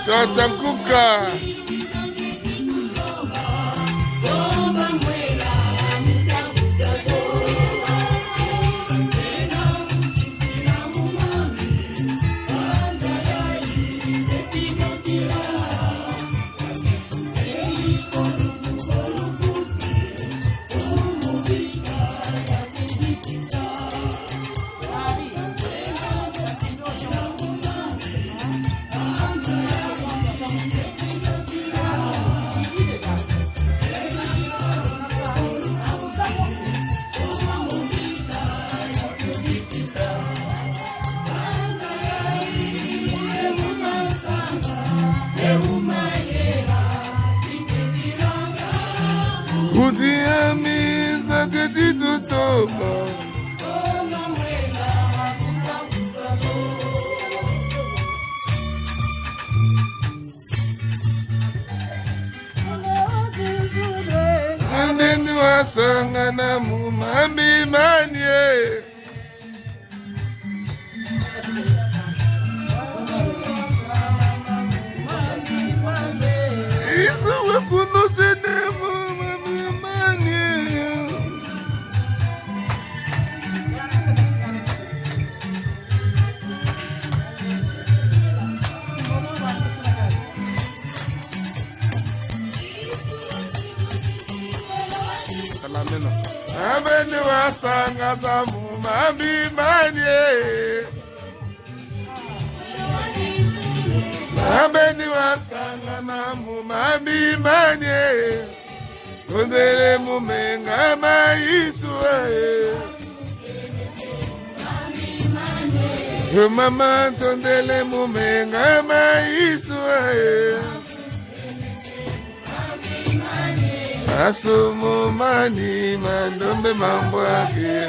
Tatanguka. Amis, bagati tutoba. Anenu asanga na mumambi manye. Isu wakuno senemu. Abeni wasanga zamu mambi manye. Abeni wasanga namu mambi manye. Tondele mumenga maisue. Mama tondele mumenga maisue. Asumu mani mandombe mambo yake.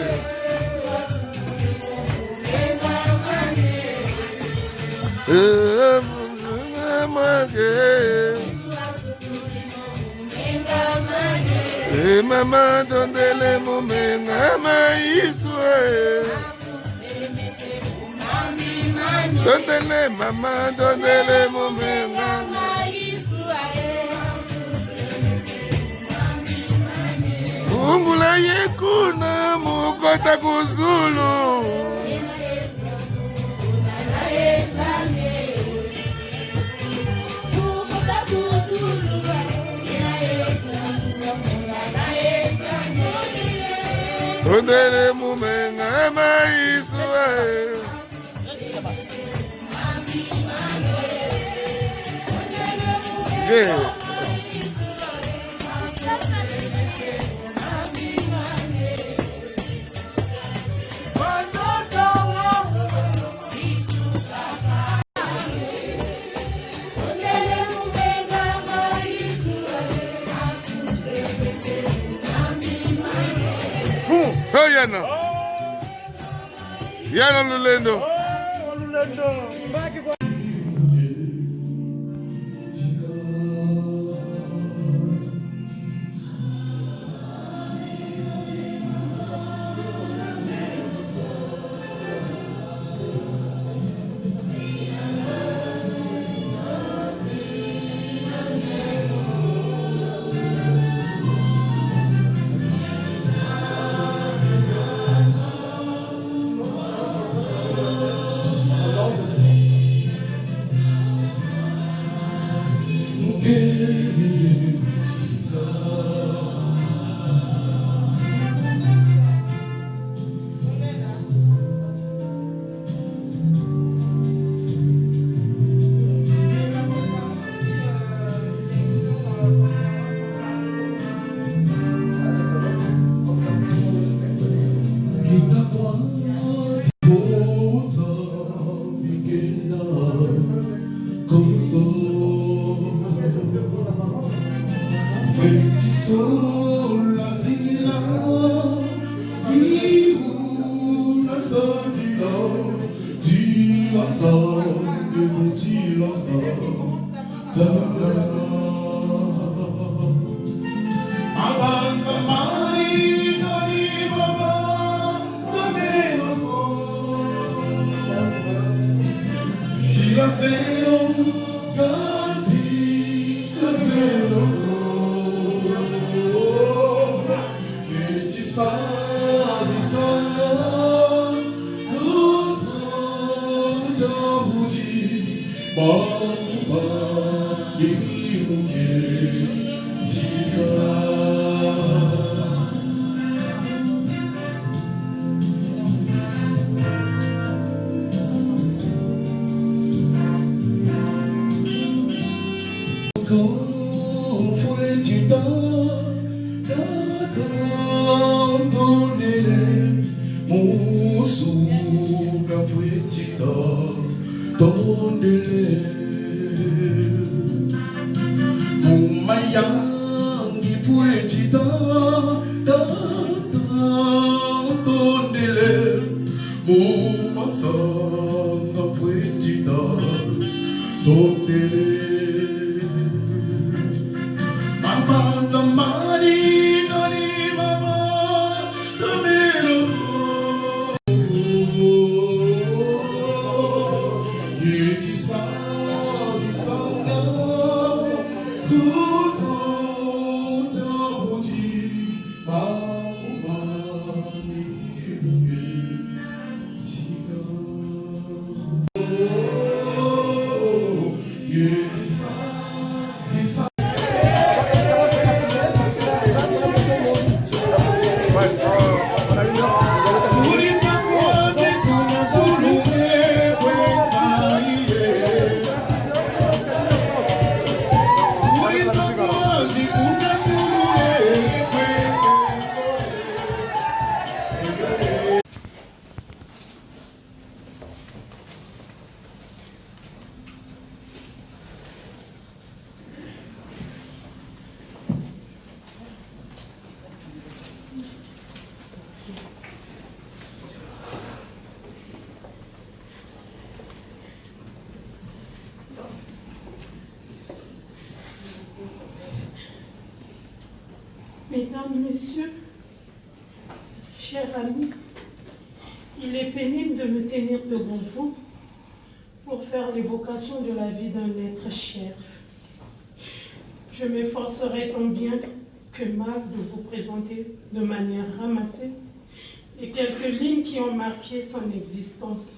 Mama tondele mumenga maisue. Tondele mama tondele mumenga Ungula yekuna mukota kuzulu. Tondele mumenga maisue. Yeah. Yana. Yana Lulendo. Oh, Lulendo. Zero Mesdames, Messieurs, chers amis, il est pénible de me tenir devant vous pour faire l'évocation de la vie d'un être cher. Je m'efforcerai tant bien que mal de vous présenter de manière ramassée les quelques lignes qui ont marqué son existence.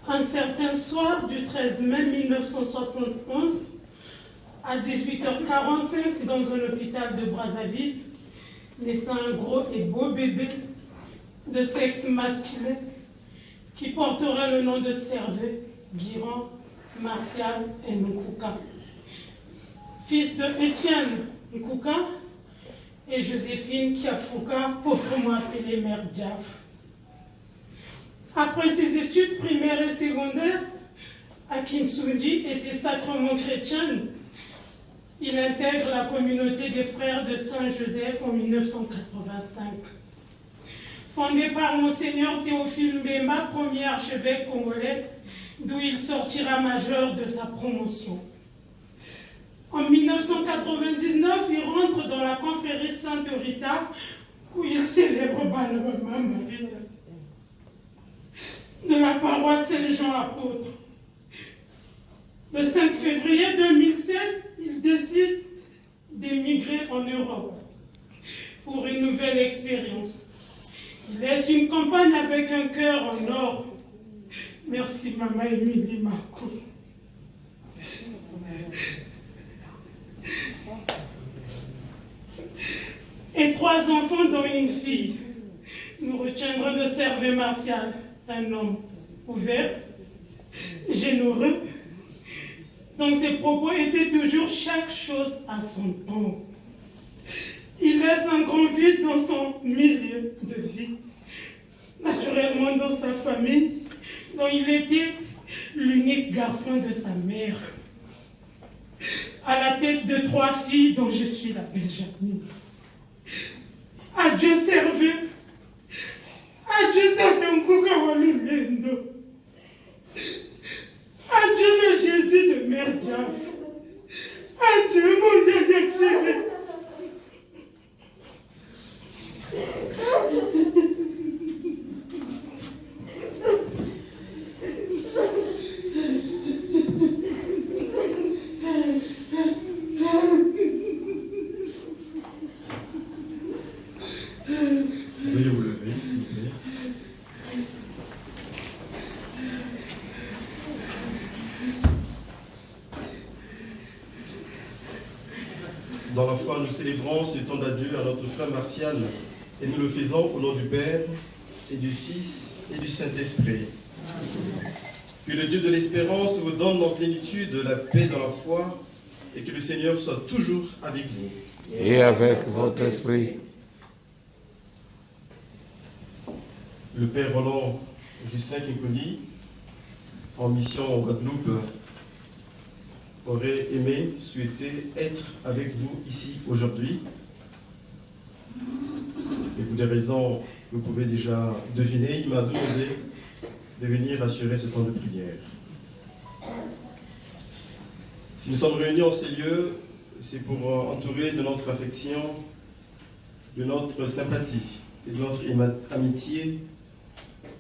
Un certain soir du 13 mai 1971, à 18h45, dans un hôpital de Brazzaville, naissant un gros et beau bébé de sexe masculin qui portera le nom de Servet Guiran Martial Nkouka, fils de Étienne Nkouka et Joséphine Kiafouka, autrement appelée Mère Diaf. Après ses études primaires et secondaires à Kinsoundi et ses sacrements chrétiens, il intègre la communauté des frères de Saint-Joseph en 1985. Fondé par Monseigneur Théophile Mbemba, premier archevêque congolais, d'où il sortira major de sa promotion. En 1999, il rentre dans la confrérie Sainte Rita, où il célèbre Balabama Marie de la paroisse Saint-Jean apôtre. Le 5 février 2007, il décide d'émigrer en Europe pour une nouvelle expérience. Il laisse une campagne avec un cœur en or. Merci, Maman Émilie Marco. Et 3 enfants, dont une fille. Nous retiendrons de Servet Martial, un homme ouvert, généreux, dont ses propos étaient toujours chaque chose à son temps. Il laisse un grand vide dans son milieu de vie, naturellement dans sa famille, dont il était l'unique garçon de sa mère, à la tête de 3 filles dont je suis la Benjamin. Adieu Servet, adieu Tata Nkouka Walulendo, adieu le Jésus de Mère Diaf, adieu mon Dieu chéri. Dans la foi, nous célébrons ce temps d'adieu à notre frère Martial et nous le faisons au nom du Père et du Fils et du Saint-Esprit. Que le Dieu de l'espérance vous donne en plénitude la paix dans la foi et que le Seigneur soit toujours avec vous. Et avec votre esprit. Le Père Roland Justin Kinkoni, en mission en Guadeloupe, aurait aimé, souhaité être avec vous ici aujourd'hui. Et pour des raisons que vous pouvez déjà deviner, il m'a demandé de venir assurer ce temps de prière. Si nous sommes réunis en ces lieux, c'est pour entourer de notre affection, de notre sympathie et de notre amitié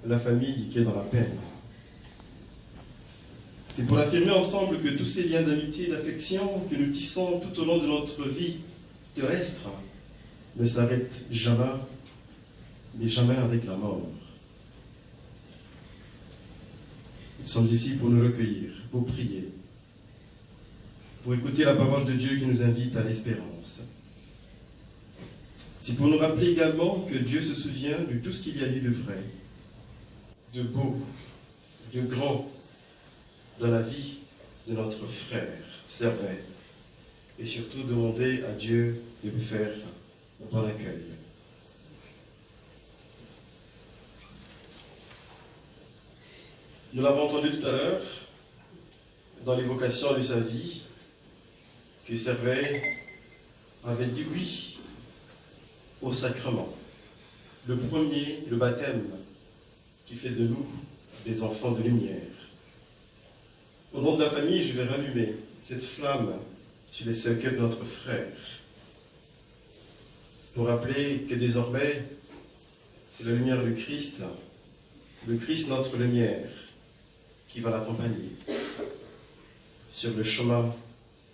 la famille qui est dans la peine. C'est pour affirmer ensemble que tous ces liens d'amitié et d'affection que nous tissons tout au long de notre vie terrestre ne s'arrêtent jamais, mais jamais avec la mort. Nous sommes ici pour nous recueillir, pour prier, pour écouter la parole de Dieu qui nous invite à l'espérance. C'est pour nous rappeler également que Dieu se souvient de tout ce qu'il y a eu de vrai, de beau, de grand dans la vie de notre frère Servet, et surtout demander à Dieu de lui faire un bon accueil. Nous l'avons entendu tout à l'heure dans l'évocation de sa vie, que Servet avait dit oui au sacrement, le premier, le baptême, qui fait de nous des enfants de lumière. Au nom de la famille, je vais rallumer cette flamme sur les cercueils de notre frère, pour rappeler que désormais, c'est la lumière du Christ, le Christ notre lumière, qui va l'accompagner sur le chemin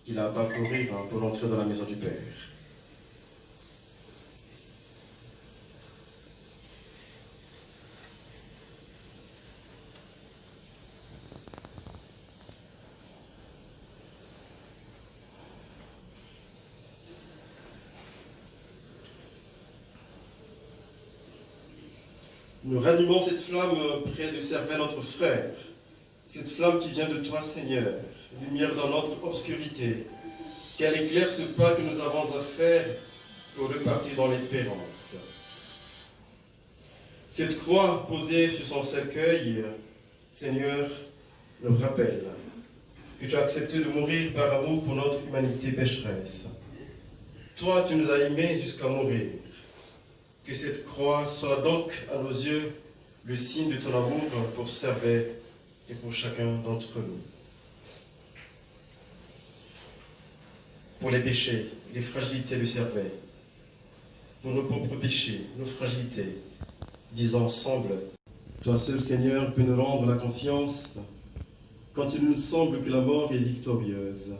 qu'il a à parcourir pour entrer dans la maison du Père. Nous rallumons cette flamme près de Servet, notre frère, cette flamme qui vient de toi, Seigneur, lumière dans notre obscurité, qu'elle éclaire ce pas que nous avons à faire pour repartir dans l'espérance. Cette croix posée sur son cercueil, Seigneur, nous rappelle que tu as accepté de mourir par amour pour notre humanité pécheresse. Toi, tu nous as aimés jusqu'à mourir. Que cette croix soit donc à nos yeux le signe de ton amour pour Servet et pour chacun d'entre nous. Pour les péchés, les fragilités de Servet, pour nos propres péchés, nos fragilités, disons ensemble, toi seul Seigneur peux nous rendre la confiance quand il nous semble que la mort est victorieuse.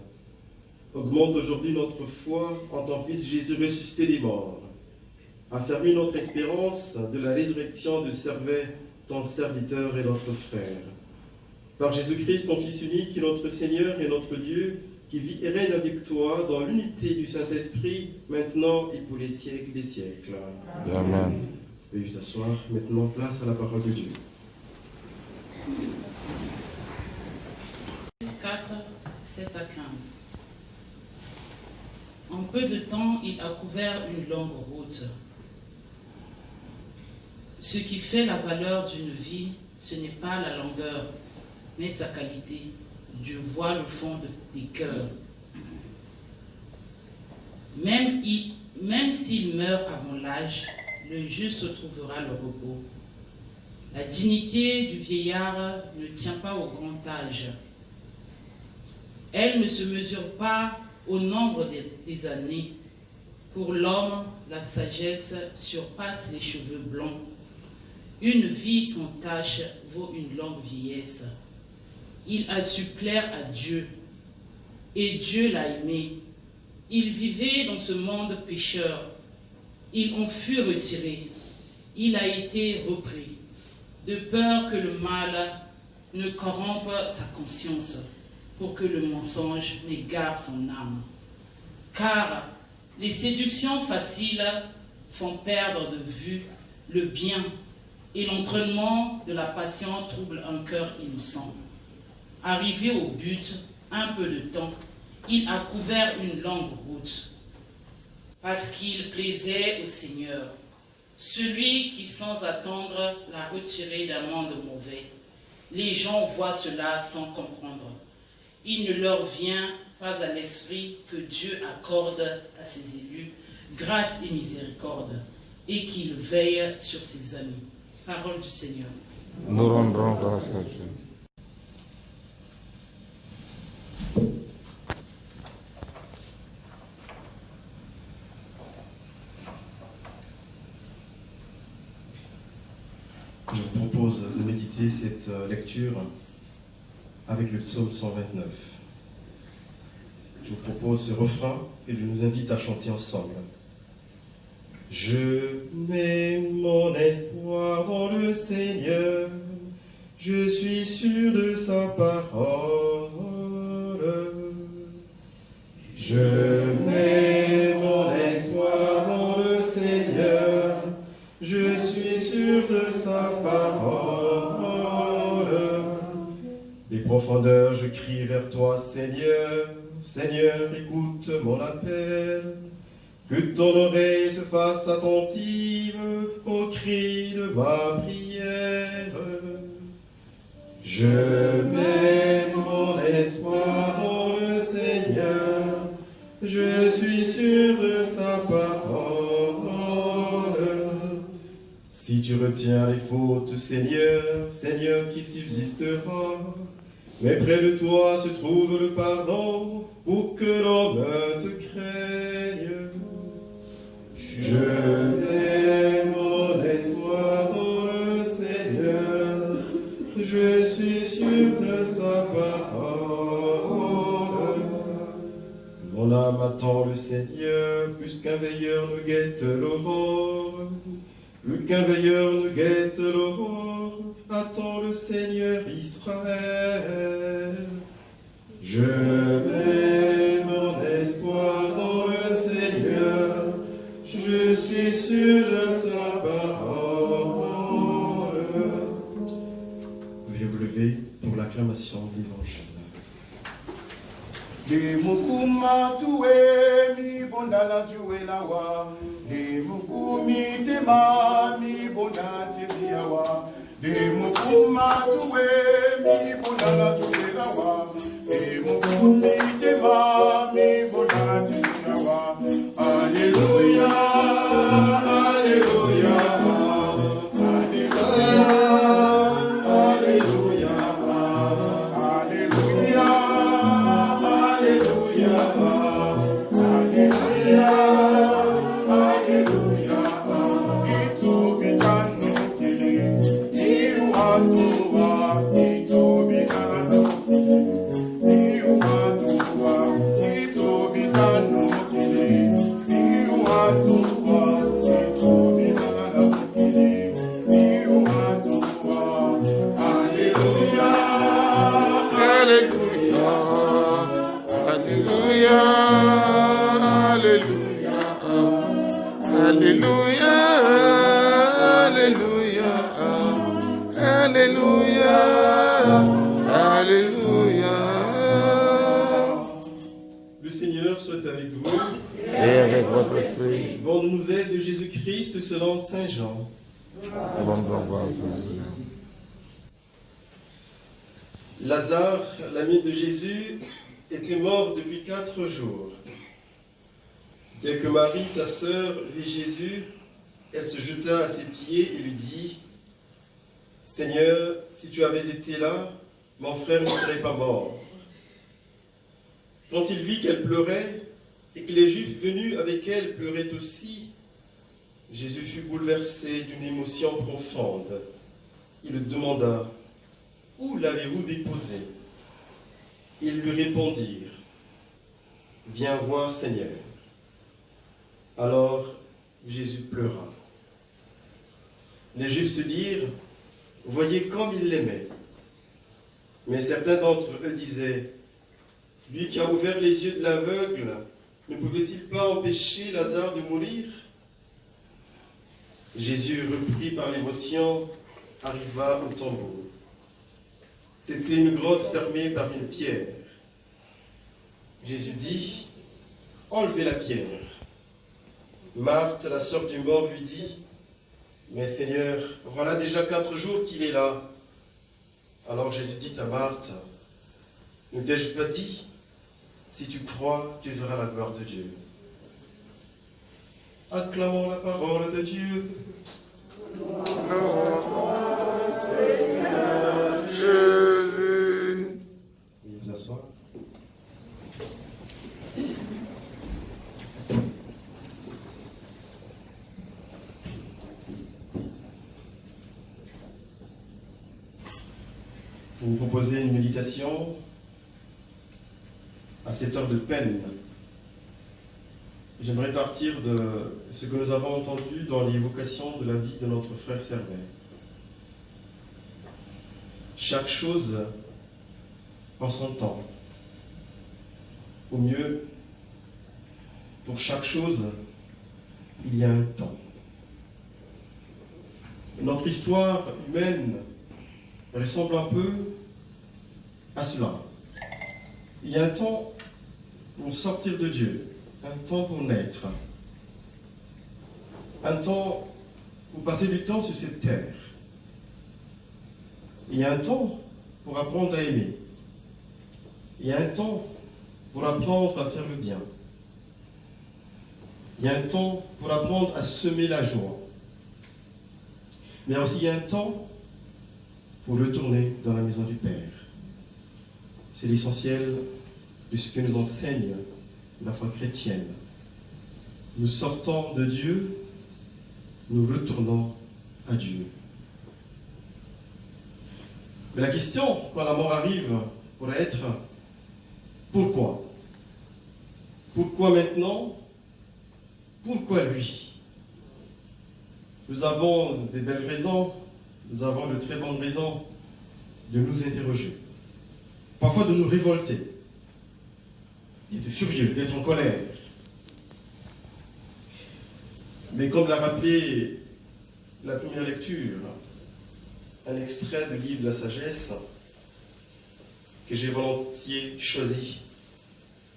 Augmente aujourd'hui notre foi en ton Fils Jésus ressuscité des morts. Affermis notre espérance de la résurrection de Servet, ton serviteur et notre frère. Par Jésus-Christ, ton Fils unique, qui est notre Seigneur et notre Dieu, qui vit et règne avec toi dans l'unité du Saint-Esprit, maintenant et pour les siècles des siècles. Amen. Veuillez vous asseoir. Maintenant, place à la parole de Dieu. 4, 7 à 15. En peu de temps, il a couvert une longue route. Ce qui fait la valeur d'une vie, ce n'est pas la longueur, mais sa qualité. Dieu voit le fond des cœurs. Même s'il meurt avant l'âge, le juste trouvera le repos. La dignité du vieillard ne tient pas au grand âge. Elle ne se mesure pas au nombre des années. Pour l'homme, la sagesse surpasse les cheveux blonds. Une vie sans tache vaut une longue vieillesse. Il a su plaire à Dieu, et Dieu l'a aimé. Il vivait dans ce monde pécheur. Il en fut retiré. Il a été repris, de peur que le mal ne corrompe sa conscience, pour que le mensonge n'égare son âme. Car Les séductions faciles font perdre de vue le bien et l'entraînement de la passion trouble un cœur innocent. Arrivé au but, un peu de temps, il a couvert une longue route parce qu'il plaisait au Seigneur, celui qui sans attendre l'a retiré d'un monde mauvais. Les gens voient cela sans comprendre. Il ne leur vient pas à l'esprit que Dieu accorde à ses élus grâce et miséricorde et qu'il veille sur ses amis. Parole du Seigneur. Nous rendrons grâce à Dieu. Je vous propose de méditer cette lecture avec le psaume 129. Je vous propose ce refrain et je nous invite à chanter ensemble. Je mets mon espoir dans le Seigneur, je suis sûr de sa parole. Je mets mon espoir dans le Seigneur, je suis sûr de sa parole. Des profondeurs, je crie vers toi, Seigneur. Seigneur, écoute mon appel. Que ton oreille se fasse attentive au cri de ma prière. Je mets mon espoir dans le Seigneur. Je suis sûr de sa parole. Si tu retiens les fautes, Seigneur, Seigneur qui subsistera, mais près de toi se trouve le pardon pour que l'homme te craigne. Je mets mon espoir dans le Seigneur, je suis sûr de sa parole. Mon âme attend le Seigneur, plus qu'un veilleur ne guette l'aurore. Plus qu'un veilleur ne guette l'aurore, attend le Seigneur Israël. Je mets mon espoir dans le Seigneur, je suis sûr de sa parole. Veuillez vous lever pour l'acclamation de l'Évangile. Limukuma tuwe mi bondala tuwe lawa. Limukumi tema mi bonda tebiawa. Limukuma tuwe mi bondala tuwe lawa. Limukumi tema mi bonda tebiawa. Alleluia, alleluia, alleluia, alleluia, alleluia. Le Seigneur soit avec vous. Et avec votre esprit, Bonne nouvelle de Jésus-Christ selon Saint Jean. nous rendrons grâce à Dieu. Lazare, l'ami de Jésus, était mort depuis 4 jours. Dès que Marie, sa sœur, vit Jésus, elle se jeta à ses pieds et lui dit : « Seigneur, si tu avais été là, mon frère ne serait pas mort. » Quand il vit qu'elle pleurait et que les Juifs venus avec elle pleuraient aussi, Jésus fut bouleversé d'une émotion profonde. Il demanda : « Où l'avez-vous déposé ?» Ils lui répondirent : « Viens voir, Seigneur. » Alors Jésus pleura. Les Juifs se dirent : « Voyez comme il l'aimait. » Mais certains d'entre eux disaient : « Lui qui a ouvert les yeux de l'aveugle, ne pouvait-il pas empêcher Lazare de mourir? Jésus, repris par l'émotion, arriva au tombeau. C'était une grotte fermée par une pierre. Jésus dit, « Enlevez la pierre. » Marthe, la sœur du mort, lui dit, « Mais Seigneur, voilà déjà 4 jours qu'il est là. » Alors Jésus dit à Marthe, « Ne t'ai-je pas dit, si tu crois, tu verras la gloire de Dieu. » Acclamons la parole de Dieu. Seigneur Jésus. Veuillez vous asseoir. Pour vous proposer une méditation à cette heure de peine. J'aimerais partir de ce que nous avons entendu dans l'évocation de la vie de notre frère Servet. Chaque chose en son temps. Au mieux, pour chaque chose, il y a un temps. Notre histoire humaine ressemble un peu à cela. Il y a un temps pour sortir de Dieu, un temps pour naître, un temps pour passer du temps sur cette terre. Il y a un temps pour apprendre à aimer. Il y a un temps pour apprendre à faire le bien. Il y a un temps pour apprendre à semer la joie. Mais aussi il y a un temps pour retourner dans la maison du Père. C'est l'essentiel de ce que nous enseigne la foi chrétienne. Nous sortons de Dieu, nous retournons à Dieu. Mais la question, quand la mort arrive, pourrait être pourquoi? Pourquoi maintenant? Pourquoi lui? Nous avons des belles raisons, nous avons de très bonnes raisons de nous interroger, parfois de nous révolter, d'être furieux, d'être en colère. Mais comme l'a rappelé la première lecture, un extrait du livre de la sagesse que j'ai volontiers choisi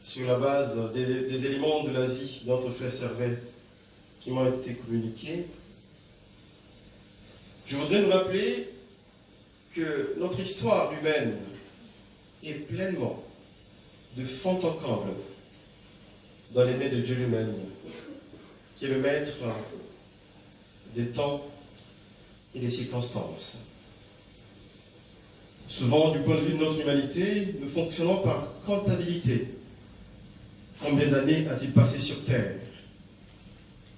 sur la base des éléments de la vie de notre frère Servet qui m'ont été communiqués. Je voudrais nous rappeler que notre histoire humaine est pleinement de fond en comble dans les mains de Dieu lui-même, qui est le maître des temps et des circonstances. Souvent, du point de vue de notre humanité, nous fonctionnons par comptabilité. Combien d'années a-t-il passé sur terre?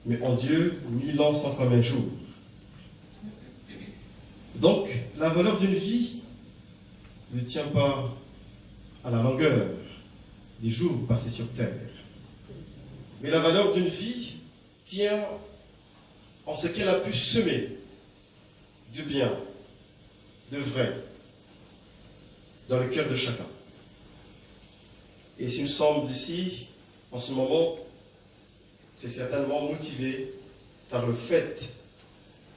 Mais en Dieu, 1000 ans sont comme un jour. Donc, la valeur d'une vie ne tient pas à la longueur des jours passés sur terre. Mais la valeur d'une vie tient en ce qu'elle a pu semer de bien, de vrai, dans le cœur de chacun. Et si nous sommes ici, en ce moment, c'est certainement motivé par le fait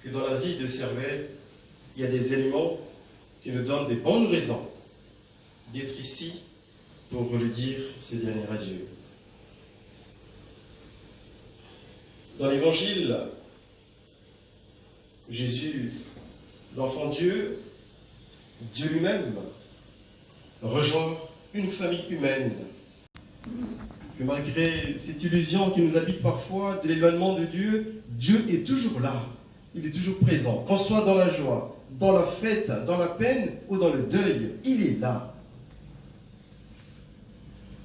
que dans la vie de Servet, il y a des éléments qui nous donnent des bonnes raisons d'être ici pour redire ce dernier adieu. Dans l'Évangile, Jésus, l'enfant Dieu, Dieu lui-même, rejoint une famille humaine. Que malgré cette illusion qui nous habite parfois de l'éloignement de Dieu, Dieu est toujours là. Il est toujours présent. Qu'on soit dans la joie, dans la fête, dans la peine ou dans le deuil, il est là.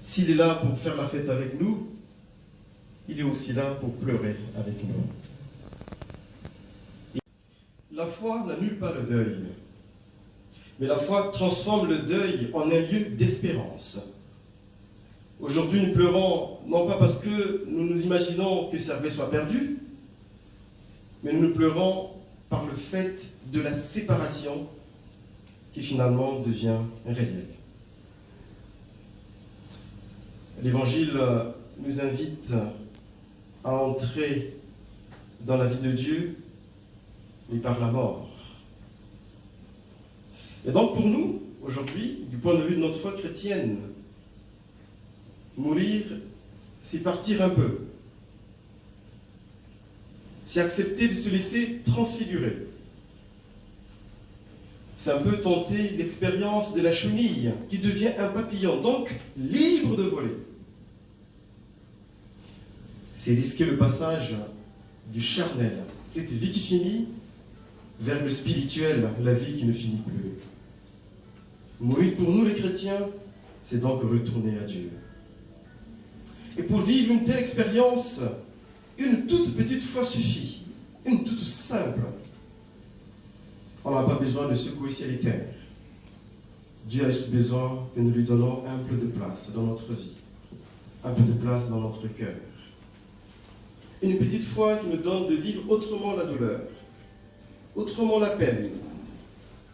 S'il est là pour faire la fête avec nous, il est aussi là pour pleurer avec nous. La foi n'annule pas le deuil, mais la foi transforme le deuil en un lieu d'espérance. Aujourd'hui, nous pleurons non pas parce que nous nous imaginons que Servet soit perdu, mais nous pleurons par le fait de la séparation qui finalement devient réelle. L'Évangile nous invite à entrer dans la vie de Dieu, mais par la mort. Et donc pour nous, aujourd'hui, du point de vue de notre foi chrétienne, mourir, c'est partir un peu. C'est accepter de se laisser transfigurer. C'est un peu tenter l'expérience de la chenille qui devient un papillon, donc libre de voler. C'est risquer le passage du charnel, cette vie qui finit, vers le spirituel, la vie qui ne finit plus. Mourir pour nous les chrétiens, c'est donc retourner à Dieu. Et pour vivre une telle expérience, une toute petite foi suffit, une toute simple. On n'a pas besoin de secouer ciel et terre. Dieu a juste besoin que nous lui donnons un peu de place dans notre vie, un peu de place dans notre cœur. Une petite foi qui nous donne de vivre autrement la douleur, autrement la peine,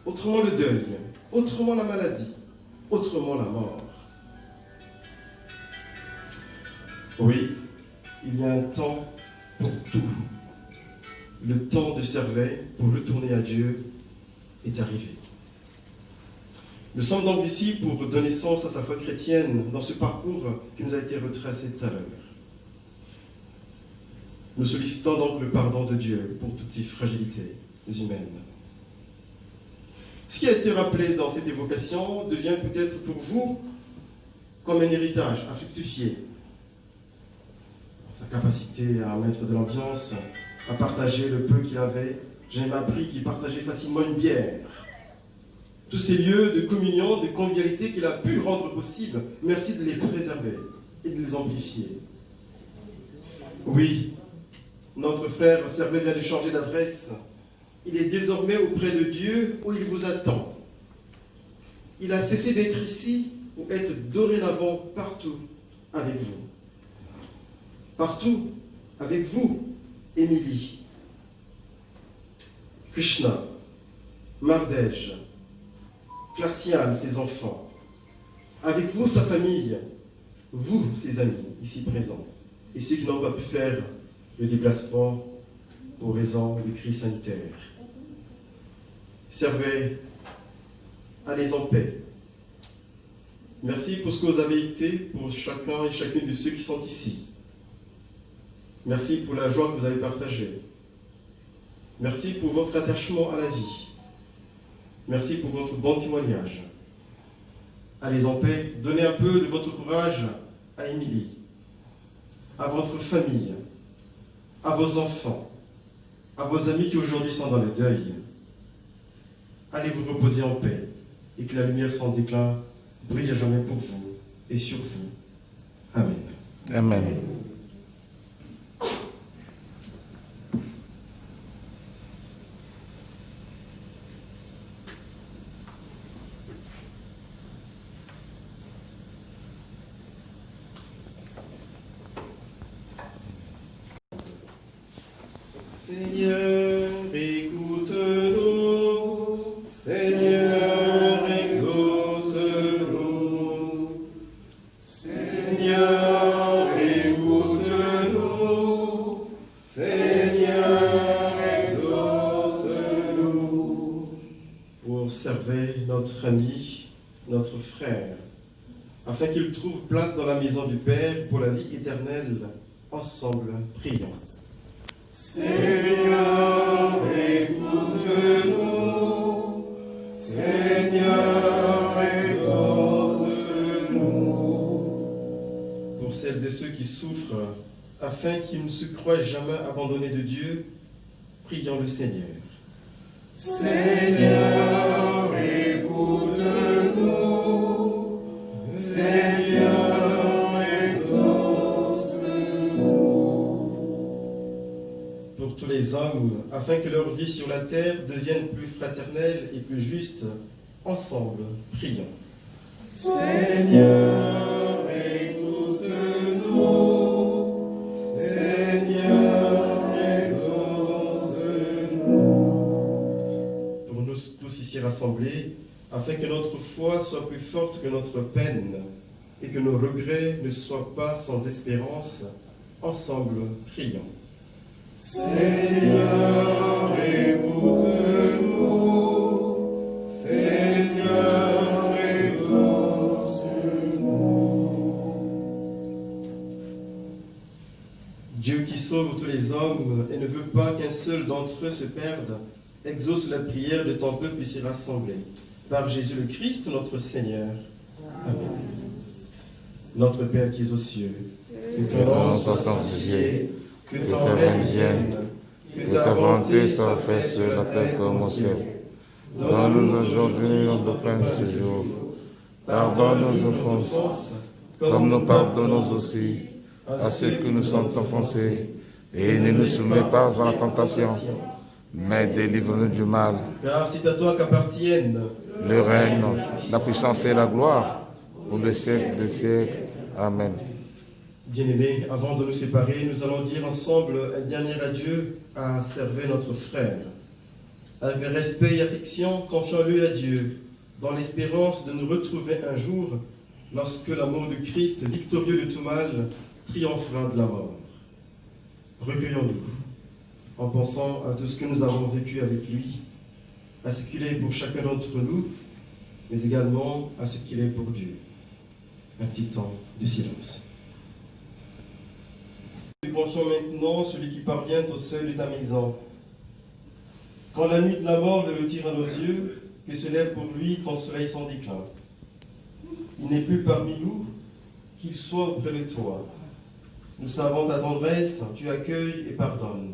autrement le deuil, autrement la maladie, autrement la mort. Oui, il y a un temps pour tout. Le temps de servir pour retourner à Dieu est arrivé. Nous sommes donc ici pour donner sens à sa foi chrétienne dans ce parcours qui nous a été retracé tout à l'heure. Nous sollicitons donc le pardon de Dieu pour toutes ces fragilités humaines. Ce qui a été rappelé dans cette évocation devient peut-être pour vous comme un héritage à fructifier. Sa capacité à mettre de l'ambiance, à partager le peu qu'il avait. J'ai même appris qu'il partageait facilement une bière. Tous ces lieux de communion, de convivialité qu'il a pu rendre possible, merci de les préserver et de les amplifier. Oui, notre frère Servet vient de changer d'adresse. Il est désormais auprès de Dieu où il vous attend. Il a cessé d'être ici pour être dorénavant partout avec vous. Partout avec vous, Émilie, Krishna, Mardej, Clarciane, ses enfants, avec vous, sa famille, vous, ses amis, ici présents, et ceux qui n'ont pas pu faire le déplacement pour raison de crise sanitaire. Servez, allez en paix. Merci pour ce que vous avez été pour chacun et chacune de ceux qui sont ici. Merci pour la joie que vous avez partagée. Merci pour votre attachement à la vie. Merci pour votre bon témoignage. Allez en paix, donnez un peu de votre courage à Émilie, à votre famille, à vos enfants, à vos amis qui aujourd'hui sont dans le deuil. Allez vous reposer en paix et que la lumière sans déclin brille à jamais pour vous et sur vous. Amen. Amen. Seigneur, écoute-nous. Seigneur, exauce-nous. Seigneur, écoute-nous. Seigneur, exauce-nous. Pour servir notre ami, notre frère, afin qu'il trouve place dans la maison du Père pour la vie éternelle, ensemble, prions. Seigneur, écoute-nous. Seigneur, exauce-nous. Pour celles et ceux qui souffrent, afin qu'ils ne se croient jamais abandonnés de Dieu, prions le Seigneur. Seigneur, écoute-nous. Seigneur, exauce-nous. Pour tous les hommes, afin que leur vie sur la terre devienne plus fraternelle et plus juste, ensemble, prions. Seigneur, écoute-nous. Seigneur, exauce-nous. Pour nous tous ici rassemblés, afin que notre foi soit plus forte que notre peine, et que nos regrets ne soient pas sans espérance. Ensemble, prions. Seigneur, écoute-nous. Seigneur, exauce-nous. Dieu qui sauve tous les hommes et ne veut pas qu'un seul d'entre eux se perde, exauce la prière de ton peuple ici rassemblé. Par Jésus le Christ, notre Seigneur. Amen. Notre Père qui es aux cieux, que ton nom soit sanctifié, que ton règne vienne, que ta volonté soit faite sur la terre comme au ciel. Donne-nous aujourd'hui notre pain de ce jour. Pardonne nos offenses, comme nous pardonnons aussi à ceux qui nous sont offensés. Et ne nous soumets pas à la tentation, mais délivre-nous du mal. Car c'est à toi qu'appartiennent le règne, la puissance et la gloire, pour le siècle des siècles. Amen. Bien-aimés, avant de nous séparer, nous allons dire ensemble un dernier adieu à Servet, notre frère. Avec respect et affection, confions-le à Dieu, dans l'espérance de nous retrouver un jour, lorsque l'amour de Christ, victorieux de tout mal, triomphera de la mort. Recueillons-nous, en pensant à tout ce que nous avons vécu avec lui, à ce qu'il est pour chacun d'entre nous, mais également à ce qu'il est pour Dieu. Un petit temps de silence. Nous confions maintenant celui qui parvient au seuil de ta maison. Quand la nuit de la mort le retire à nos yeux, que se lève pour lui ton soleil sans déclin. Il n'est plus parmi nous, qu'il soit auprès de toi. Nous savons ta tendresse, tu accueilles et pardonnes.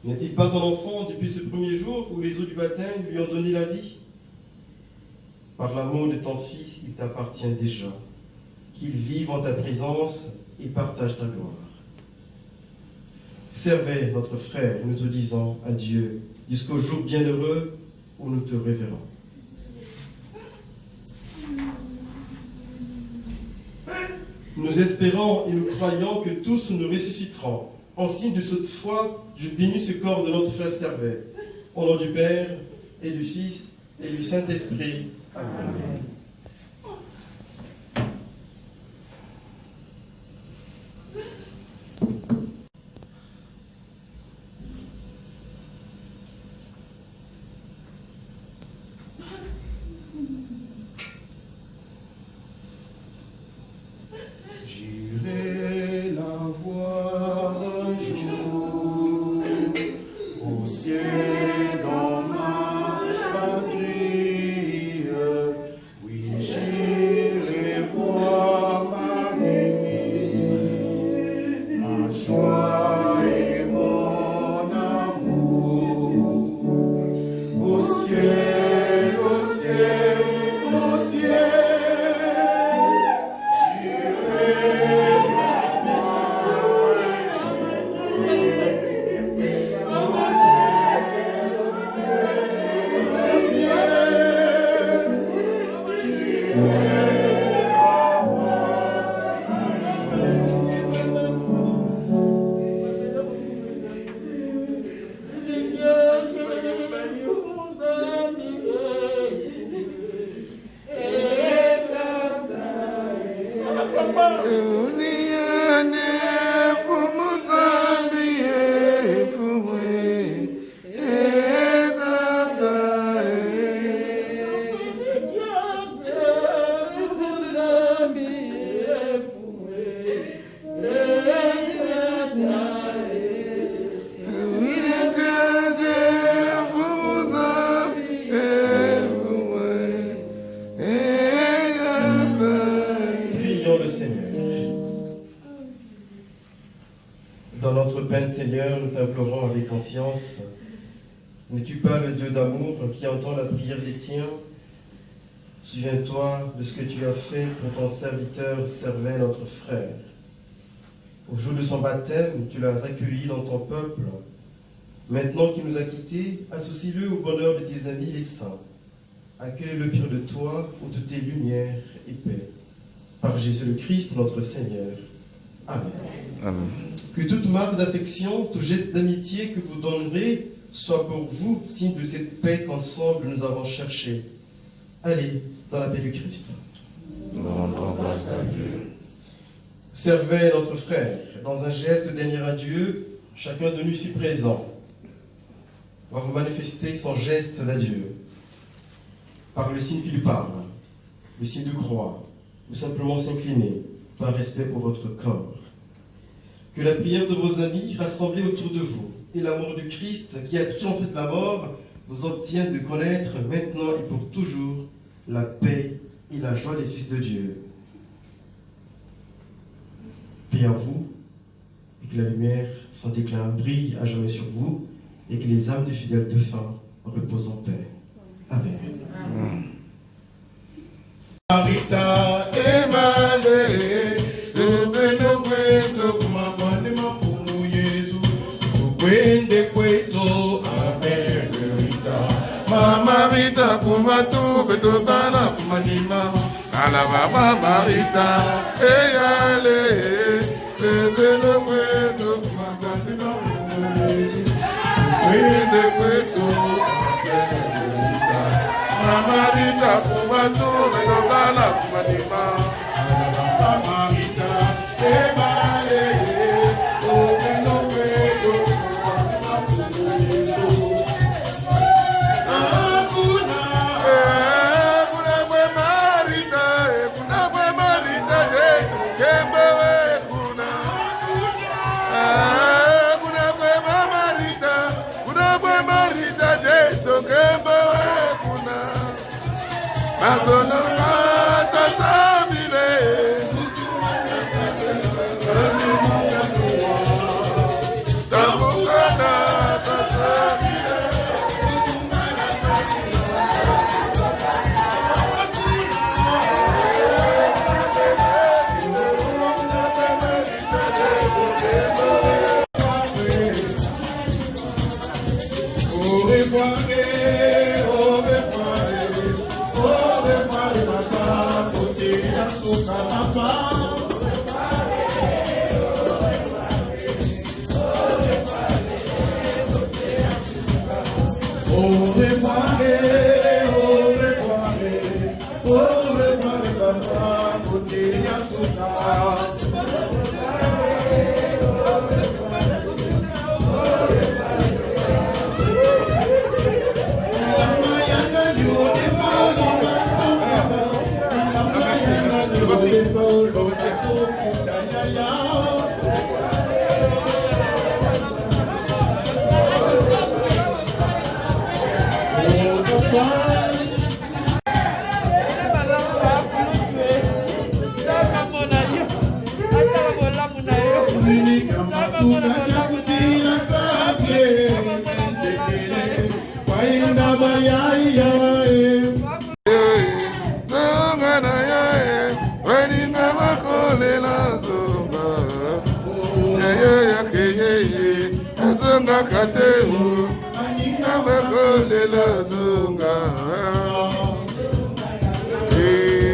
N'est-il pas ton enfant depuis ce premier jour où les eaux du baptême lui ont donné la vie? Par l'amour de ton Fils, il t'appartient déjà, qu'il vive en ta présence et partage ta gloire. Servez notre frère, nous te disons adieu, jusqu'au jour bienheureux où nous te reverrons. Nous espérons et nous croyons que tous nous ressusciterons. En signe de cette foi, je bénis ce corps de notre frère Servet. Au nom du Père, et du Fils, et du Saint-Esprit. Amen. J'irai la voir un jour au ciel dans ma patrie. Oui, j'irai voir ma aimée, ma joie et mon amour. Au ciel, au ciel, au ciel. Seigneur, nous t'implorons avec confiance. N'es-tu pas le Dieu d'amour qui entend la prière des tiens? Souviens-toi de ce que tu as fait pour ton serviteur Servet, notre frère. Au jour de son baptême, tu l'as accueilli dans ton peuple. Maintenant qu'il nous a quittés, associe-le au bonheur de tes amis les saints. Accueille-le près de toi, où toutes tes lumières et paix. Par Jésus le Christ, notre Seigneur. Amen. Amen. Que toute marque d'affection, tout geste d'amitié que vous donnerez soit pour vous signe de cette paix qu'ensemble nous avons cherchée. Allez dans la paix du Christ. Nous rendons grâce servait notre frère. Dans un geste de dernier adieu, chacun de nous ici présent va vous manifester son geste d'adieu par le signe qui lui parle, le signe de croix, ou simplement s'incliner par respect pour votre corps. Que la prière de vos amis rassemblés autour de vous et l'amour du Christ qui a triomphé de la mort vous obtiennent de connaître maintenant et pour toujours la paix et la joie des fils de Dieu. Paix à vous, et que la lumière sans déclin brille à jamais sur vous, et que les âmes des fidèles de fin reposent en paix. Amen. Marita emale ubeno kwetu kumabone mapumu Yesu ukwende kwetu amelita Mama Rita kumatu beto bana kumanima ala baba Marita eyale bebelo kwetu kumabane mapumu Yesu ukwende kwetu Mama Rita kumatu beto bana kumanima Marita emale ubeno kwetu kumabone Yesu Hey!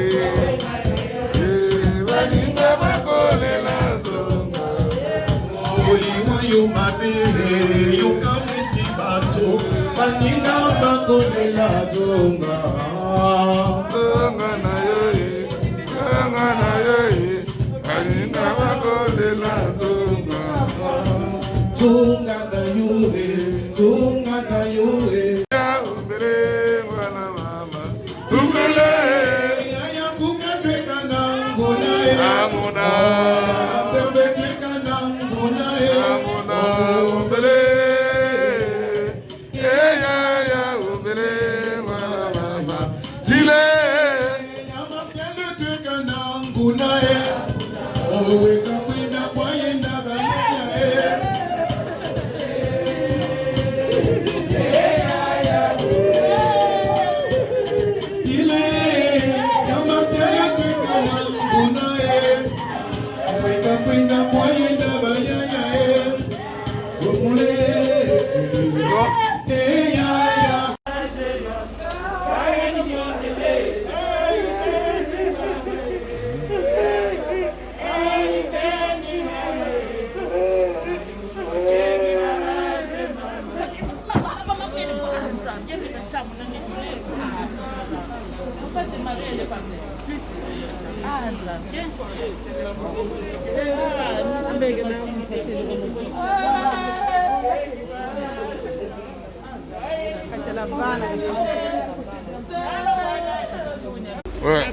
Ouais.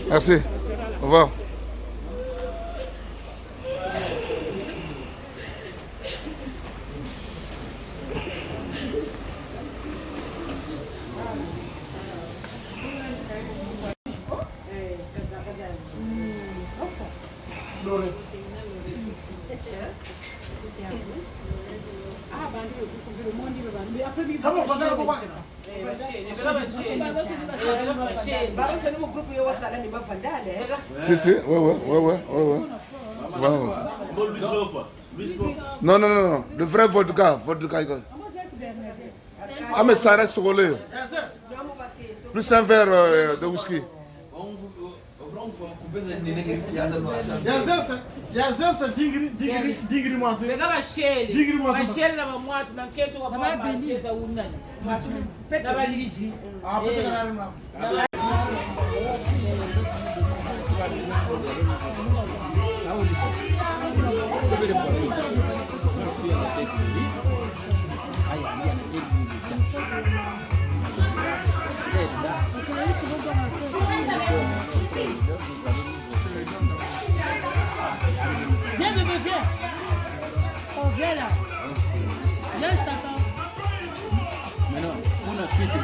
Merci. Au revoir. Si, si, ouais. Wow. Non, le vrai vodka. Ah, mais ça reste au lait. Plus un verre de whisky. Yazansa digri mwatu. Lega bashele. Digri mwatu. Bashele na mwatu na ketu kwa baba cheza unani. Na baliji. Ah, pete na nani. Viens bébé, viens. On vient là. Viens, je t'attends. Maintenant, on a suite.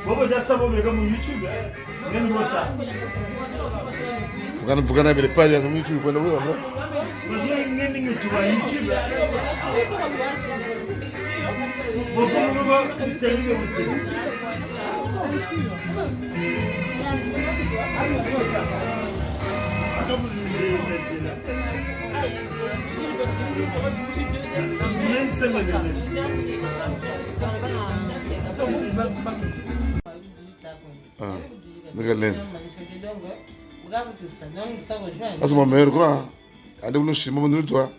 Bobo jasa bobo kama YouTube. Ngani bosa. Vugana vile pale ya YouTube kwenda wewe. Bosi ngani ngetuwa YouTube. Bobo mteliwe mteliwe. C'est mon meilleur grand. Allez, on chez moi, toi.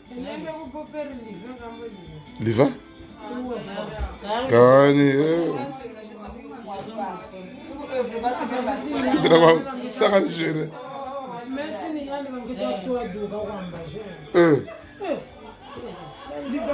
Liva? Kani. Ça va gérer. Merci, Nian, que tu as toi de Gawambaje. Liva,